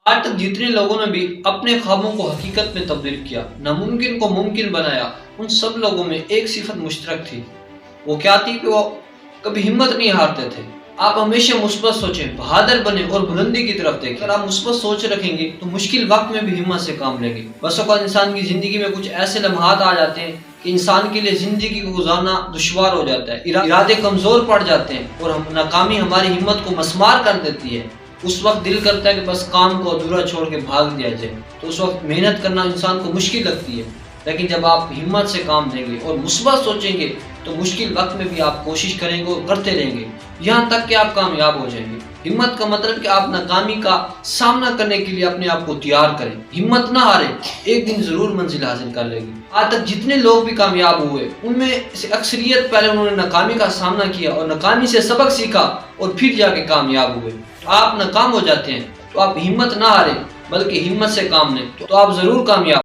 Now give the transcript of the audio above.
آج تک جتنے لوگوں نے بھی اپنے خوابوں کو حقیقت میں تبدیل کیا، ناممکن کو ممکن بنایا، ان سب لوگوں میں ایک صفت مشترک تھی۔ وہ کیا تھی کہ وہ کبھی ہمت نہیں ہارتے تھے۔ آپ ہمیشہ مثبت سوچیں، بہادر بنیں اور بلندی کی طرف دیکھیں۔ اگر آپ مثبت سوچ رکھیں گے تو مشکل وقت میں بھی ہمت سے کام لیں گے۔ بس اوقات انسان کی زندگی میں کچھ ایسے لمحات آ جاتے ہیں کہ انسان کے لیے زندگی کو گزارنا دشوار ہو جاتا ہے، ارادے کمزور پڑ جاتے ہیں اور ناکامی ہماری ہمت کو مسمار کر دیتی ہے۔ اس وقت دل کرتا ہے کہ بس کام کو ادھورا چھوڑ کے بھاگ دیا جائے، تو اس وقت محنت کرنا انسان کو مشکل لگتی ہے۔ لیکن جب آپ ہمت سے کام لیں گے اور مثبت سوچیں گے تو مشکل وقت میں بھی آپ کوشش کریں گے اور کرتے رہیں گے یہاں تک کہ آپ کامیاب ہو جائیں گے۔ ہمت کا مطلب کہ آپ ناکامی کا سامنا کرنے کے لیے اپنے آپ کو تیار کریں، ہمت نہ ہاریں، ایک دن ضرور منزل حاصل کر لے گی۔ آج تک جتنے لوگ بھی کامیاب ہوئے ان میں سے اکثریت پہلے انہوں نے ناکامی کا سامنا کیا اور ناکامی سے سبق سیکھا اور پھر جا کے کامیاب ہوئے۔ تو آپ ناکام ہو جاتے ہیں تو آپ ہمت نہ ہاریں بلکہ ہمت سے کام لیں تو آپ ضرور کامیاب